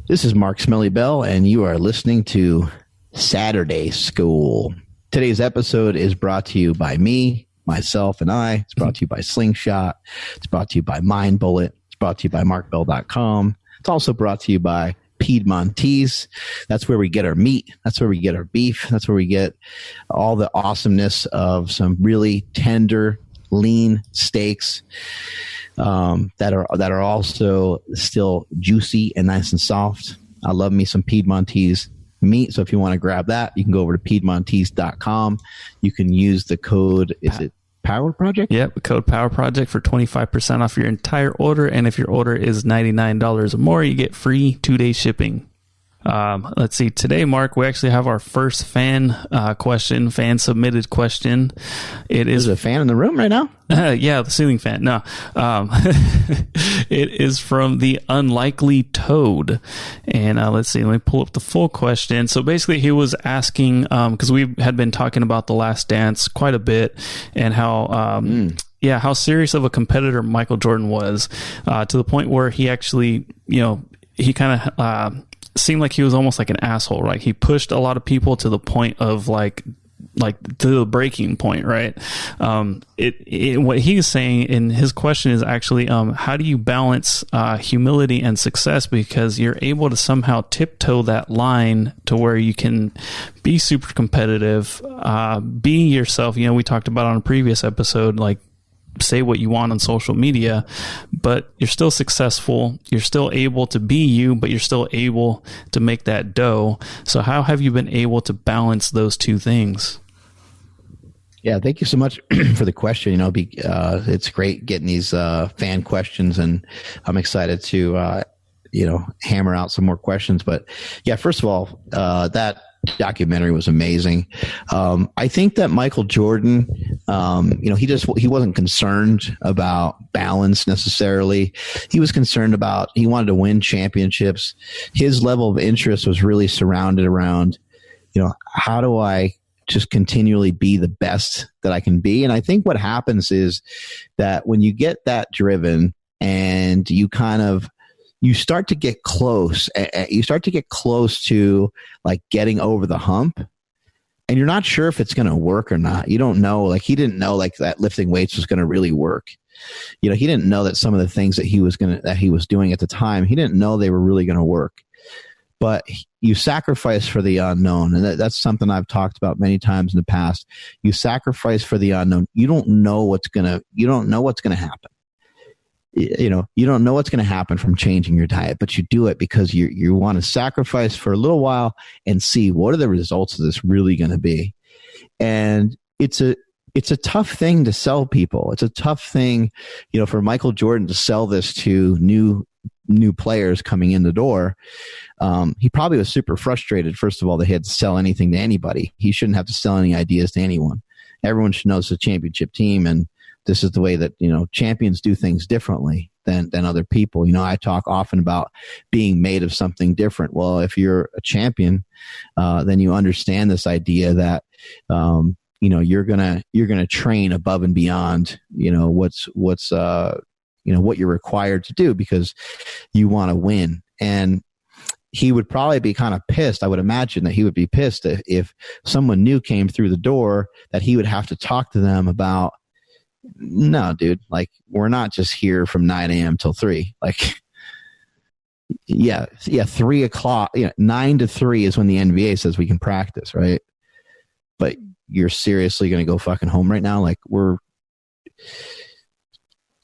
This is Mark Smelly Bell, and you are listening to Saturday School. Today's episode is brought to you by me, myself, and I. It's brought to you by Slingshot. It's brought to you by Mind Bullet. It's brought to you by markbell.com. It's also brought to you by Piedmontese. That's where we get our meat. That's where we get our beef. That's where we get all the awesomeness of some really tender, lean steaks that are also still juicy and nice and soft. I love me some Piedmontese meat. So if you want to grab that, you can go over to Piedmontese.com. You can use the code, is it Power Project? Yep, code Power Project for 25% off your entire order. And if your order is $99 or more, you get free 2-day shipping. Let's see. Today, Mark, we actually have our first fan question, fan submitted question. Is a fan in the room right now? Yeah, the ceiling fan. No, it is from TheUnlikelyToad. And let's see. Let me pull up the full question. So basically, he was asking because we had been talking about The Last Dance quite a bit and how. Yeah, how serious of a competitor Michael Jordan was, to the point where he actually, he kind of seemed like he was almost like an asshole, right? He pushed a lot of people to the point of like to the breaking point, right? What he's saying in his question is actually, how do you balance humility and success? Because you're able to somehow tiptoe that line to where you can be super competitive, be yourself. We talked about on a previous episode, like, say what you want on social media, but you're still successful. You're still able to be you, but you're still able to make that dough. So how have you been able to balance those two things? Yeah, thank you so much for the question. It's great getting these fan questions, and I'm excited to hammer out some more questions. But yeah, first of all, that documentary was amazing. I think that Michael Jordan, he wasn't concerned about balance necessarily. He was concerned about, he wanted to win championships. His level of interest was really surrounded around, how do I just continually be the best that I can be? And I think what happens is that when you get that driven and you start to get close. You start to get close to like getting over the hump, and you're not sure if it's going to work or not. You don't know. Like, he didn't know like that lifting weights was going to really work. He didn't know that some of the things that he was doing at the time, he didn't know they were really going to work. But you sacrifice for the unknown, and that's something I've talked about many times in the past. You sacrifice for the unknown. You don't know what's going to happen. You don't know what's going to happen from changing your diet, but you do it because you want to sacrifice for a little while and see what are the results of this really going to be. And it's a tough thing to sell people. It's a tough thing, for Michael Jordan to sell this to new players coming in the door. He probably was super frustrated. First of all, that he had to sell anything to anybody. He shouldn't have to sell any ideas to anyone. Everyone should know it's a championship team, and this is the way that, champions do things differently than other people. I talk often about being made of something different. Well, if you're a champion, then you understand this idea that, you're going to train above and beyond, what you're required to do because you want to win. And he would probably be kind of pissed. I would imagine that he would be pissed if someone new came through the door, that he would have to talk to them about, no, dude, like, we're not just here from 9 a.m. till 3. Like, yeah, 3 o'clock, 9 to 3 is when the NBA says we can practice, right? But you're seriously going to go fucking home right now? Like,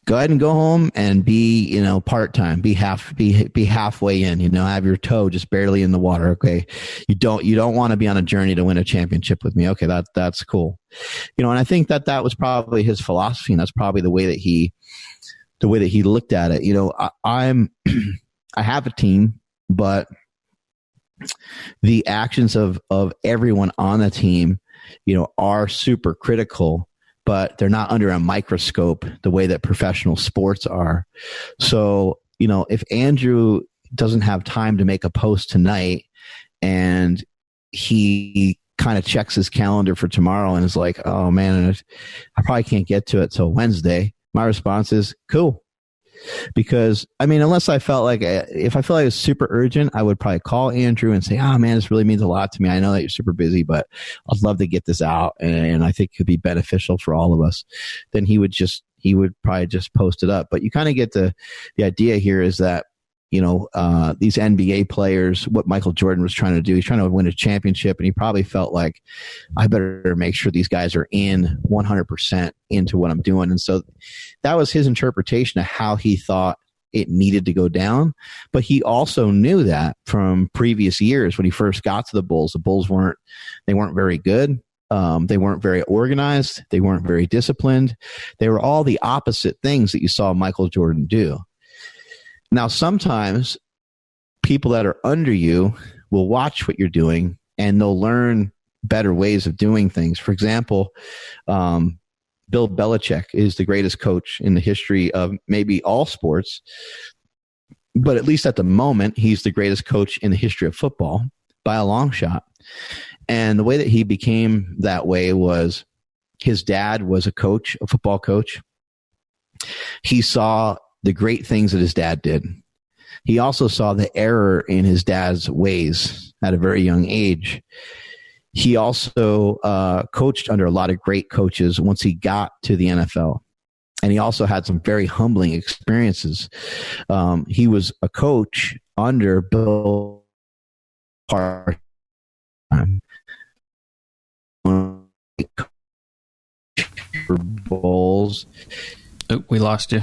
go ahead and go home and be, part-time, be halfway in, have your toe just barely in the water. Okay. You don't want to be on a journey to win a championship with me. Okay. That's cool. And I think that was probably his philosophy, and that's probably the way that he looked at it. I have a team, but the actions of everyone on the team, are super critical, but they're not under a microscope the way that professional sports are. So, if Andrew doesn't have time to make a post tonight and he kind of checks his calendar for tomorrow and is like, oh man, I probably can't get to it till Wednesday, my response is, cool. because I mean, unless I felt like if I felt like it was super urgent, I would probably call Andrew and say, "Oh man, this really means a lot to me. I know that you're super busy, but I'd love to get this out, and I think it could be beneficial for all of us." Then he would probably just post it up. But you kind of get the idea here is that, you know, these NBA players, what Michael Jordan was trying to do, he's trying to win a championship, and he probably felt like, I better make sure these guys are in 100% into what I'm doing. And so that was his interpretation of how he thought it needed to go down. But he also knew that from previous years when he first got to the Bulls weren't very good. They weren't very organized. They weren't very disciplined. They were all the opposite things that you saw Michael Jordan do. Now, sometimes people that are under you will watch what you're doing and they'll learn better ways of doing things. For example, Bill Belichick is the greatest coach in the history of maybe all sports, but at least at the moment, he's the greatest coach in the history of football by a long shot. And the way that he became that way was his dad was a coach, a football coach. He saw the great things that his dad did. He also saw the error in his dad's ways at a very young age. He also coached under a lot of great coaches once he got to the NFL. And he also had some very humbling experiences. He was a coach under Bill Parcells. Bowls. Oh, we lost you.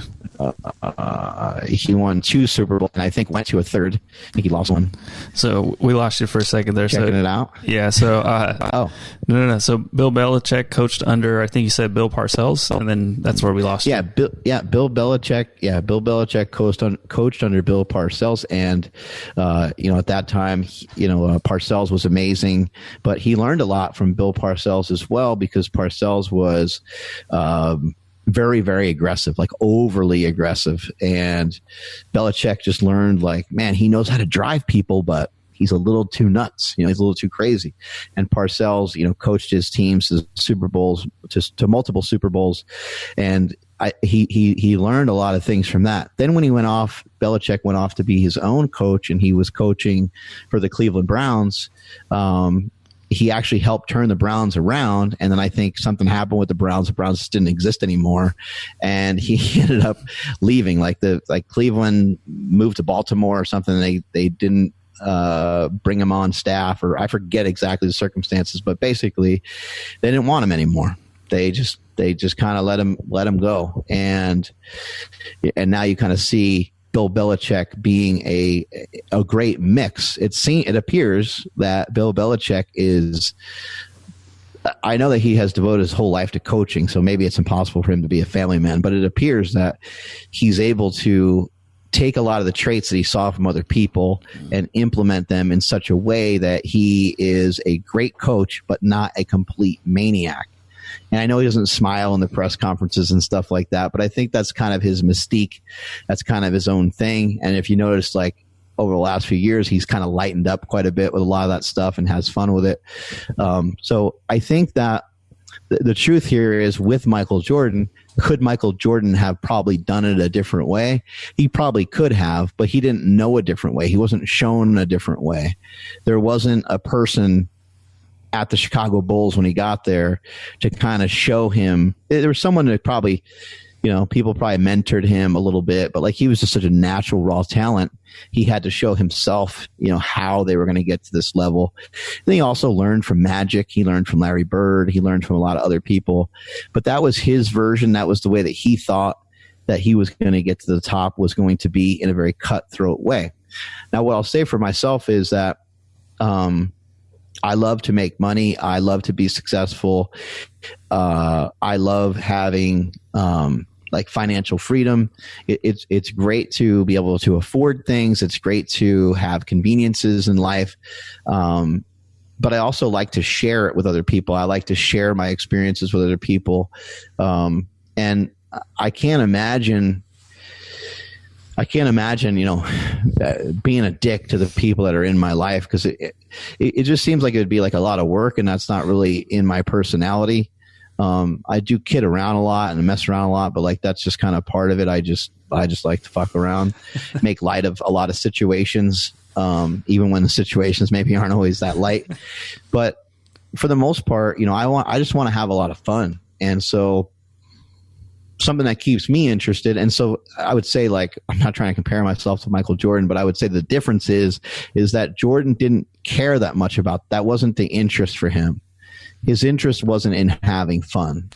He won 2 Super Bowls and I think went to a third. I think he lost one. So we lost you for a second there. Checking it out? Yeah. So, No. So Bill Belichick coached under, I think you said Bill Parcells, and then that's where we lost you. Bill Belichick. Yeah, Bill Belichick coached under Bill Parcells. And, at that time, Parcells was amazing, but he learned a lot from Bill Parcells as well, because Parcells was, very, very aggressive, like overly aggressive. And Belichick just learned, like, man, he knows how to drive people, but he's a little too nuts. He's a little too crazy. And Parcells, coached his teams to Super Bowls, to multiple Super Bowls. And he learned a lot of things from that. Then when he went off, Belichick went off to be his own coach, and he was coaching for the Cleveland Browns. He actually helped turn the Browns around, and then I think something happened with the Browns. The Browns just didn't exist anymore, and he ended up leaving. Like Cleveland moved to Baltimore or something. They didn't bring him on staff, or I forget exactly the circumstances, but basically they didn't want him anymore. They just kind of let him go, and now you kind of see Bill Belichick being a great mix. It appears that Bill Belichick is, I know that he has devoted his whole life to coaching, so maybe it's impossible for him to be a family man, but it appears that he's able to take a lot of the traits that he saw from other people and implement them in such a way that he is a great coach, but not a complete maniac. And I know he doesn't smile in the press conferences and stuff like that, but I think that's kind of his mystique. That's kind of his own thing. And if you notice, like, over the last few years, he's kind of lightened up quite a bit with a lot of that stuff and has fun with it. So I think that the truth here is, with Michael Jordan, could Michael Jordan have probably done it a different way? He probably could have, but he didn't know a different way. He wasn't shown a different way. There wasn't a person at the Chicago Bulls when he got there to kind of show him. There was someone that probably, people probably mentored him a little bit, but like, he was just such a natural raw talent. He had to show himself, how they were going to get to this level. Then he also learned from Magic. He learned from Larry Bird. He learned from a lot of other people, but that was his version. That was the way that he thought that he was going to get to the top, was going to be in a very cutthroat way. Now, what I'll say for myself is that, I love to make money. I love to be successful. I love having financial freedom. It's great to be able to afford things. It's great to have conveniences in life. But I also like to share it with other people. I like to share my experiences with other people. And I can't imagine, being a dick to the people that are in my life, because it just seems like it would be like a lot of work, and that's not really in my personality. I do kid around a lot and mess around a lot, but like, that's just kind of part of it. I just like to fuck around, make light of a lot of situations, even when the situations maybe aren't always that light. But for the most part, I just want to have a lot of fun. And so something that keeps me interested. And so I would say, like, I'm not trying to compare myself to Michael Jordan, but I would say the difference is that Jordan didn't care that much about that. Wasn't the interest for him. His interest wasn't in having fun.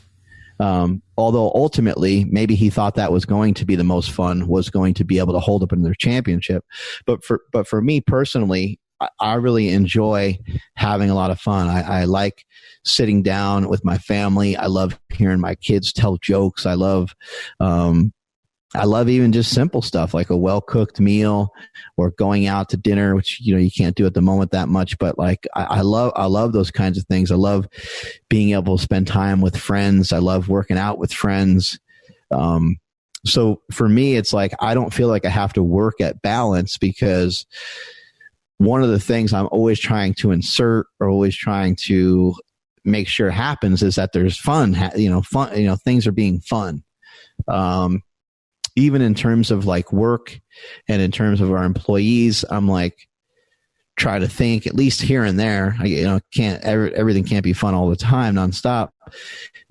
Although ultimately, maybe he thought that was going to be the most fun, was going to be able to hold up in their championship. But for me personally, I really enjoy having a lot of fun. I like sitting down with my family. I love hearing my kids tell jokes. I love even just simple stuff like a well-cooked meal or going out to dinner, which, you can't do at the moment that much, but like, I love those kinds of things. I love being able to spend time with friends. I love working out with friends. So for me, it's like, I don't feel like I have to work at balance, because one of the things I'm always trying to insert or always trying to make sure happens is that there's fun, things are being fun. Even in terms of like work and in terms of our employees, I'm like, try to think at least here and there, everything can't be fun all the time nonstop,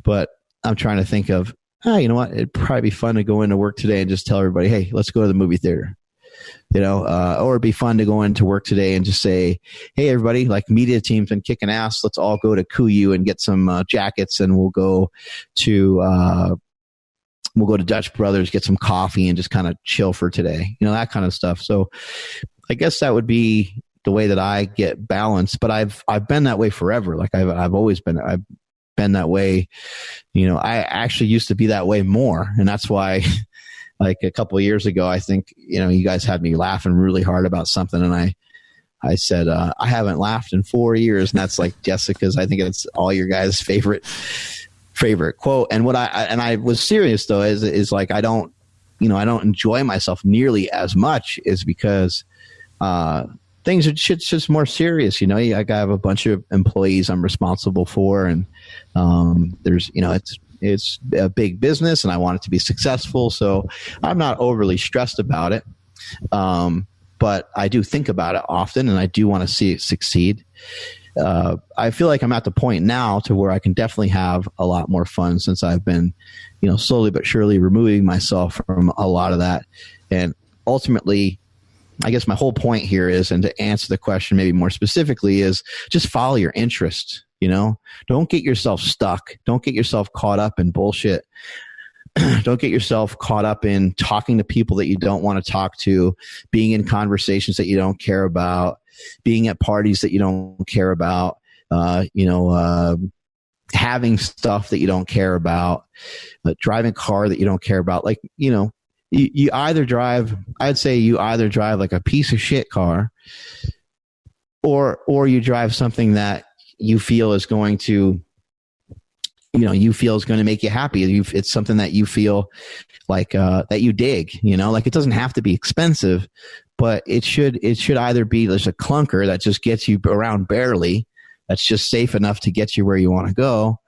but I'm trying to think of, you know what? It'd probably be fun to go into work today and just tell everybody, hey, let's go to the movie theater. Or it'd be fun to go into work today and just say, hey, everybody, like, media team's been kicking ass. Let's all go to Kuyu and get some jackets, and we'll go to Dutch Brothers, get some coffee, and just kind of chill for today. That kind of stuff. So I guess that would be the way that I get balanced. But I've been that way forever. Like I've always been. I've been that way. I actually used to be that way more, and that's why. Like a couple of years ago, I think, you guys had me laughing really hard about something. And I said, I haven't laughed in 4 years. And that's like Jessica's, I think it's all your guys' favorite quote. And I was serious though, is like, I don't enjoy myself nearly as much, is because, things are just more serious. I have a bunch of employees I'm responsible for, and, there's, it's a big business and I want it to be successful. So I'm not overly stressed about it. But I do think about it often, and I do want to see it succeed. I feel like I'm at the point now to where I can definitely have a lot more fun, since I've been, slowly but surely removing myself from a lot of that. And ultimately, I guess my whole point here is, and to answer the question maybe more specifically, is just follow your interest. Don't get yourself stuck. Don't get yourself caught up in bullshit. Don't get yourself caught up in talking to people that you don't want to talk to, being in conversations that you don't care about, being at parties that you don't care about, having stuff that you don't care about, driving a car that you don't care about. Like, you either drive, I'd say you either drive like a piece of shit car, or you drive something that you feel is going to, make you happy. It's something that you feel like, that you dig, like, it doesn't have to be expensive, but it should either be there's a clunker that just gets you around barely, that's just safe enough to get you where you want to go.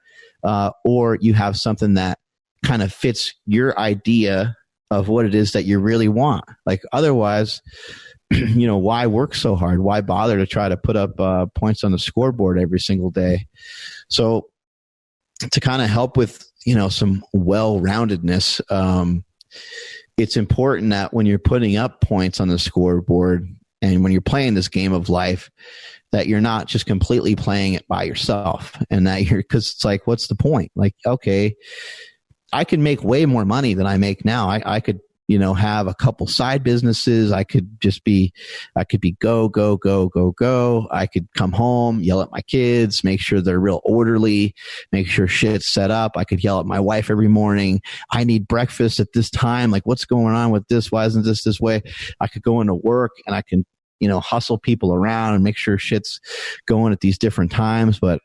Or you have something that kind of fits your idea of what it is that you really want. Like, otherwise, why work so hard? Why bother to try to put up points on the scoreboard every single day? So to kind of help with, some well-roundedness, it's important that when you're putting up points on the scoreboard and when you're playing this game of life, that you're not just completely playing it by yourself, and that because it's like, what's the point? Like, okay, I can make way more money than I make now. I could, have a couple side businesses. I could be go, go, go, go, go. I could come home, yell at my kids, make sure they're real orderly, make sure shit's set up. I could yell at my wife every morning. I need breakfast at this time. Like, what's going on with this? Why isn't this way? I could go into work and I can, hustle people around and make sure shit's going at these different times. But,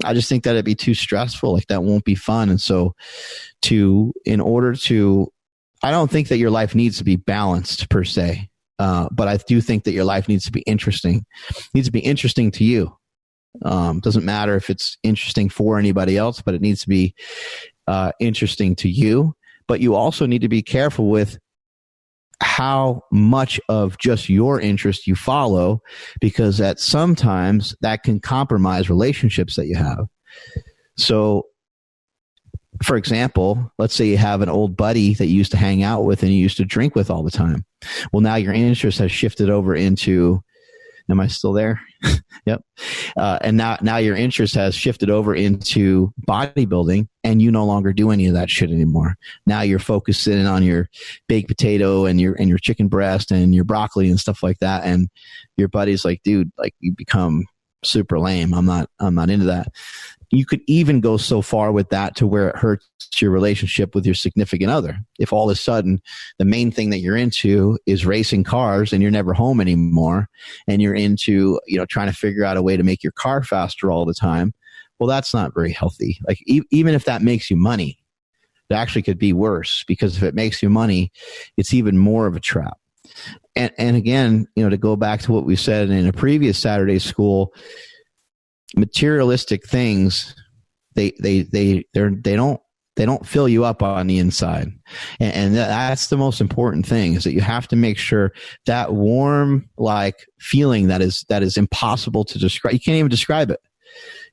I just think that it'd be too stressful. Like, that won't be fun. And so I don't think that your life needs to be balanced per se. But I do think that your life needs to be interesting. It needs to be interesting to you. Doesn't matter if it's interesting for anybody else, but it needs to be interesting to you. but you also need to be careful with how much of just your interest you follow, because at sometimes that can compromise relationships that you have. So, for example, let's say you have an old buddy that you used to hang out with and you used to drink with all the time. Well, now your interest has shifted over into, am I still there? Yep. And now your interest has shifted over into bodybuilding, and you no longer do any of that shit anymore. Now you're focusing on your baked potato and your chicken breast and your broccoli and stuff like that. And your buddy's like, dude, like, you become super lame. I'm not into that. You could even go so far with that to where it hurts your relationship with your significant other. If all of a sudden the main thing that you're into is racing cars and you're never home anymore, and you're into, trying to figure out a way to make your car faster all the time, well, that's not very healthy. Like, even if that makes you money, it actually could be worse, because if it makes you money, it's even more of a trap. And again, to go back to what we said in a previous Saturday school, materialistic things, they don't fill you up on the inside, and that's the most important thing, is that you have to make sure that warm, like, feeling that is impossible to describe. You can't even describe it.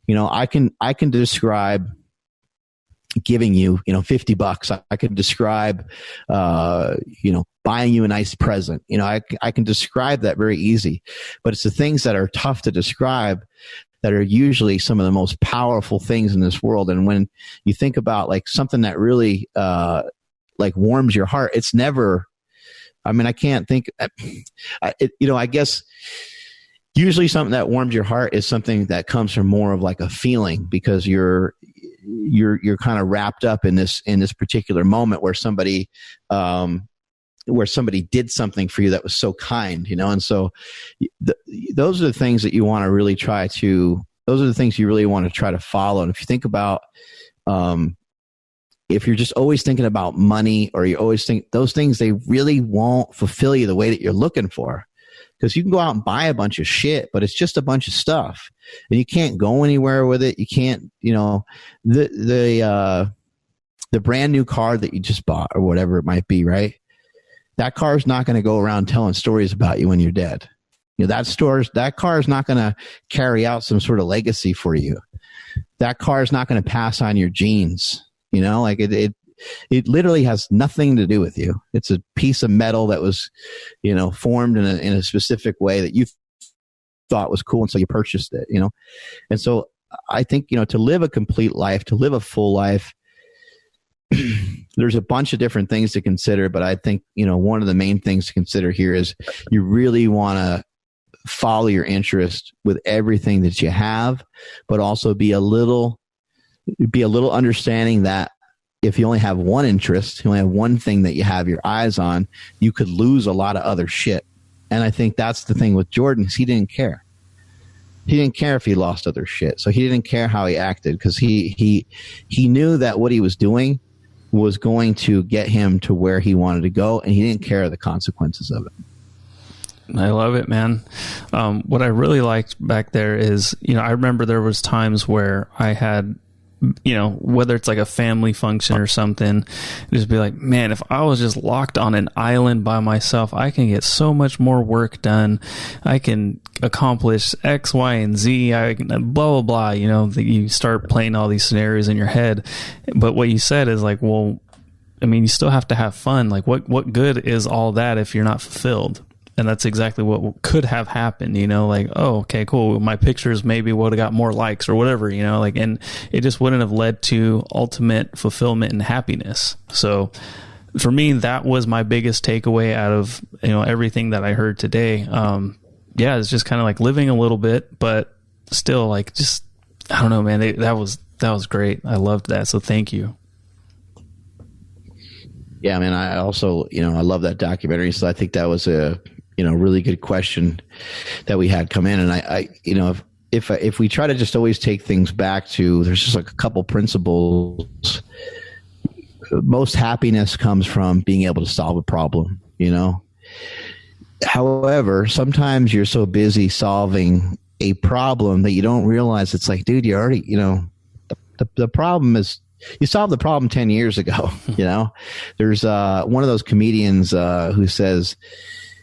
I can describe giving you $50. I can describe buying you a nice present. I can describe that very easy, but it's the things that are tough to describe that are usually some of the most powerful things in this world. And when you think about, like, something that really like warms your heart, it's never, I can't think, I guess usually something that warms your heart is something that comes from more of like a feeling, because you're kind of wrapped up in this particular moment where somebody did something for you that was so kind, and so those are the things that you want to really try to, those are the things you really want to try to follow. And if you think about, if you're just always thinking about money, or you always think those things, they really won't fulfill you the way that you're looking for. Because you can go out and buy a bunch of shit, but it's just a bunch of stuff, and you can't go anywhere with it. You can't, the brand new car that you just bought, or whatever it might be, right? That car is not going to go around telling stories about you when you're dead. That car is not going to carry out some sort of legacy for you. That car is not going to pass on your genes. Like it literally has nothing to do with you. It's a piece of metal that was, formed in a specific way that you thought was cool, and so you purchased it. And so I think, to live a complete life, to live a full life, there's a bunch of different things to consider, but I think, one of the main things to consider here is you really want to follow your interest with everything that you have, but also be a little understanding that if you only have one interest, you only have one thing that you have your eyes on, you could lose a lot of other shit. And I think that's the thing with Jordan, is he didn't care. He didn't care if he lost other shit. So he didn't care how he acted, because he knew that what he was doing was going to get him to where he wanted to go, and he didn't care the consequences of it. I love it, man. What I really liked back there is, I remember there was times where I had, whether it's like a family function or something, just be like, man, if I was just locked on an island by myself, I can get so much more work done. I can accomplish X, Y, and Z. I can blah, blah, blah. You start playing all these scenarios in your head. But what you said is like, well, you still have to have fun. Like, what good is all that if you're not fulfilled? And that's exactly what could have happened, like, oh, okay, cool. My pictures maybe would have got more likes or whatever, and it just wouldn't have led to ultimate fulfillment and happiness. So for me, that was my biggest takeaway out of, everything that I heard today. It's just kind of like living a little bit, but still, like, just, I don't know, man, that was great. I loved that. So thank you. Yeah, man, I also, I love that documentary. So I think that was a, really good question that we had come in. And I if we try to just always take things back to, there's just like a couple principles. Most happiness comes from being able to solve a problem, However, sometimes you're so busy solving a problem that you don't realize it's like, dude, you already, the problem is you solved the problem 10 years ago. You know, there's one of those comedians who says,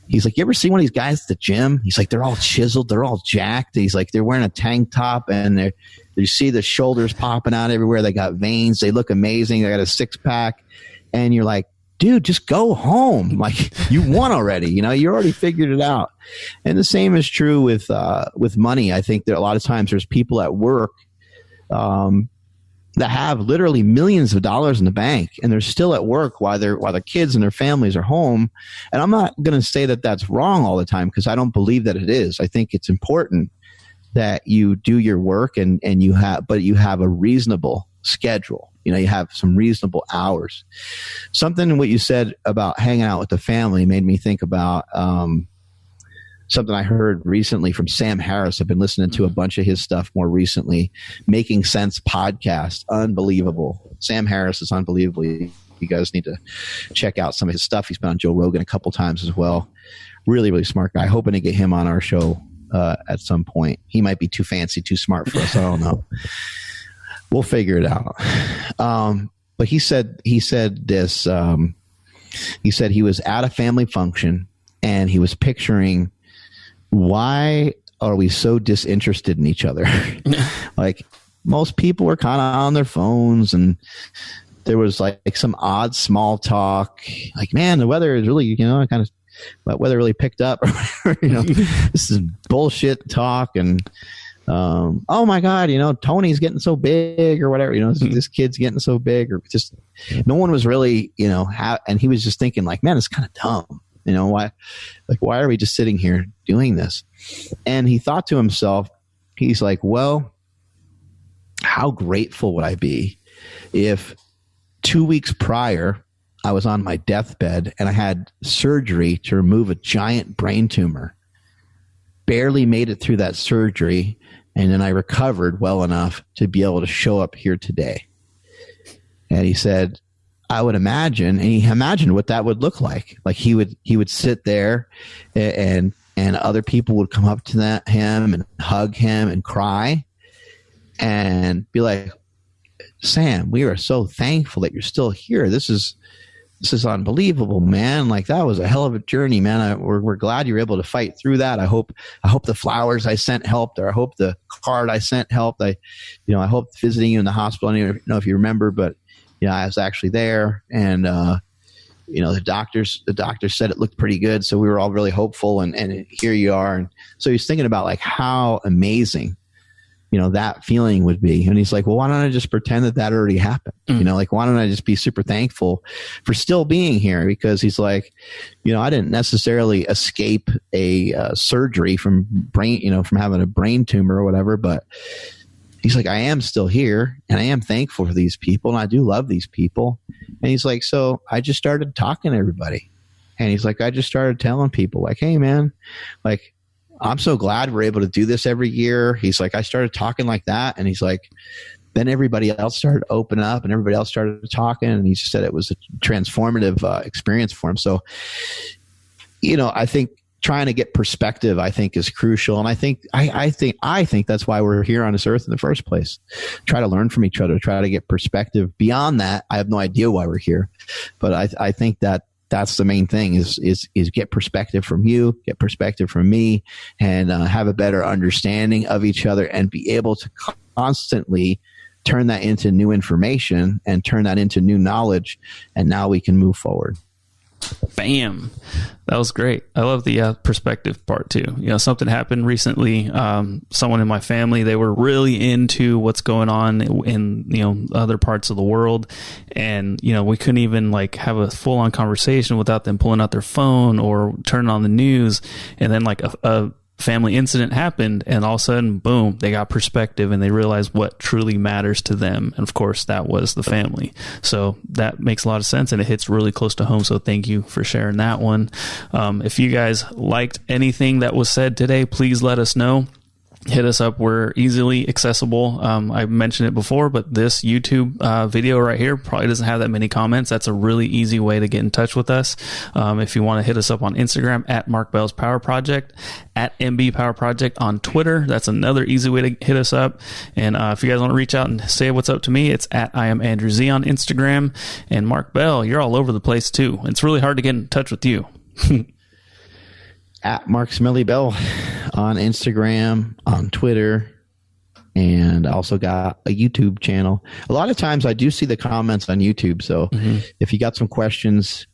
he's like, you ever see one of these guys at the gym? He's like, they're all chiseled, they're all jacked. He's like, they're wearing a tank top and you see the shoulders popping out everywhere. They got veins. They look amazing. They got a 6-pack. And you're like, dude, just go home. Like, you won already. You know, you already figured it out. And the same is true with money. I think that a lot of times there's people at work that have literally millions of dollars in the bank, and they're still at work while their kids and their families are home. And I'm not going to say that that's wrong all the time, because I don't believe that it is. I think it's important that you do your work and you have a reasonable schedule. You know, you have some reasonable hours. Something in what you said about hanging out with the family made me think about something I heard recently from Sam Harris. I've been listening to a bunch of his stuff more recently. Making Sense podcast. Unbelievable. Sam Harris is unbelievable. You guys need to check out some of his stuff. He's been on Joe Rogan a couple times as well. Really, really smart guy. Hoping to get him on our show at some point. He might be too fancy, too smart for us. I don't know. We'll figure it out. But he said this. He said he was at a family function and he was picturing, why are we so disinterested in each other? Like, most people were kind of on their phones, and there was like some odd small talk. Like, man, the weather is really, weather really picked up. This is bullshit talk. And oh my God, Tony's getting so big or whatever, this kid's getting so big, or just no one was really, and he was just thinking like, man, it's kind of dumb. Why are we just sitting here doing this? And he thought to himself, he's like, well, how grateful would I be if 2 weeks prior I was on my deathbed and I had surgery to remove a giant brain tumor, barely made it through that surgery, and then I recovered well enough to be able to show up here today. And he said, I would imagine, and he imagined what that would look like. Like, he would sit there and other people would come up to him and hug him and cry and be like, Sam, we are so thankful that you're still here. This is unbelievable, man. Like, that was a hell of a journey, man. We're glad you were able to fight through that. I hope the flowers I sent helped, or I hope the card I sent helped. I hope visiting you in the hospital. I don't know if you remember, but I was actually there, and the doctors said it looked pretty good, so we were all really hopeful, and here you are. And so he's thinking about like how amazing that feeling would be. And he's like, well, why don't I just pretend that already happened? Why don't I just be super thankful for still being here? Because he's like, I didn't necessarily escape a surgery from having a brain tumor or whatever, but he's like, I am still here, and I am thankful for these people, and I do love these people. And he's like, so I just started talking to everybody. And he's like, I just started telling people like, hey man, like, I'm so glad we're able to do this every year. He's like, I started talking like that. And he's like, then everybody else started opening up, and everybody else started talking. And he just said it was a transformative experience for him. So, I think trying to get perspective, I think, is crucial. And I think that's why we're here on this earth in the first place. Try to learn from each other, try to get perspective. Beyond that, I have no idea why we're here. But I think that's the main thing is get perspective from you, get perspective from me, and have a better understanding of each other, and be able to constantly turn that into new information and turn that into new knowledge. And now we can move forward. Bam. That was great. I love the perspective part too. Something happened recently. Someone in my family, they were really into what's going on in, other parts of the world. And, we couldn't even like have a full on conversation without them pulling out their phone or turning on the news. And then like a family incident happened, and all of a sudden, boom, they got perspective, and they realized what truly matters to them. And of course, that was the family. So that makes a lot of sense, and it hits really close to home. So thank you for sharing that one. If you guys liked anything that was said today, please let us know. hit us up. We're easily accessible. I mentioned it before, but this YouTube video right here probably doesn't have that many comments. That's a really easy way to get in touch with us. If you want to hit us up on Instagram at Mark Bell's Power Project, at MB Power Project on Twitter. That's another easy way to hit us up. And if you guys want to reach out and say what's up to me, it's at I am Andrew Z on Instagram. And Mark Bell, you're all over the place too. It's really hard to get in touch with you. At Mark Smelly Bell on Instagram, on Twitter, and I also got a YouTube channel. A lot of times I do see the comments on YouTube. So if you got some questions,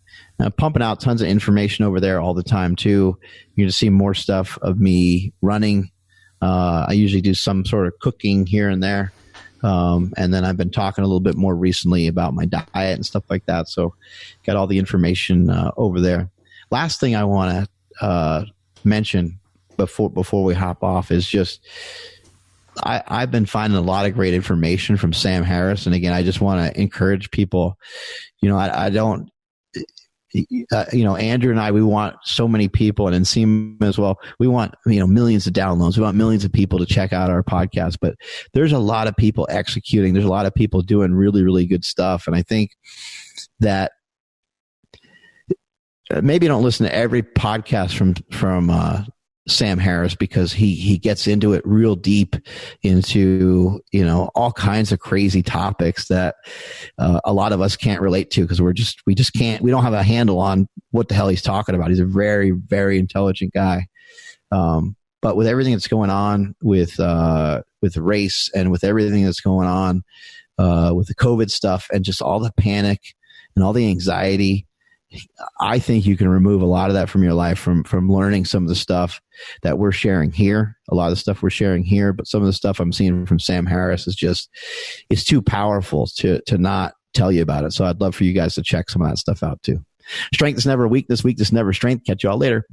pumping out tons of information over there all the time too. You're going to see more stuff of me running. I usually do some sort of cooking here and there. And then I've been talking a little bit more recently about my diet and stuff like that. So got all the information over there. Last thing I want to mention before we hop off is just I've been finding a lot of great information from Sam Harris, and again, I just want to encourage people. I don't. Andrew and I, we want so many people, and Nsima as well. We want millions of downloads. We want millions of people to check out our podcast. But there's a lot of people executing. There's a lot of people doing really, really good stuff, and I think that. Maybe don't listen to every podcast from Sam Harris, because he gets into it real deep into all kinds of crazy topics that a lot of us can't relate to, because we don't have a handle on what the hell he's talking about. He's a very, very intelligent guy, but with everything that's going on with race, and with everything that's going on with the COVID stuff, and just all the panic and all the anxiety, I think you can remove a lot of that from your life from learning some of the stuff that we're sharing here, a lot of the stuff we're sharing here, but some of the stuff I'm seeing from Sam Harris it's too powerful to not tell you about it. So I'd love for you guys to check some of that stuff out too. Strength is never weakness, weakness never strength. Catch you all later.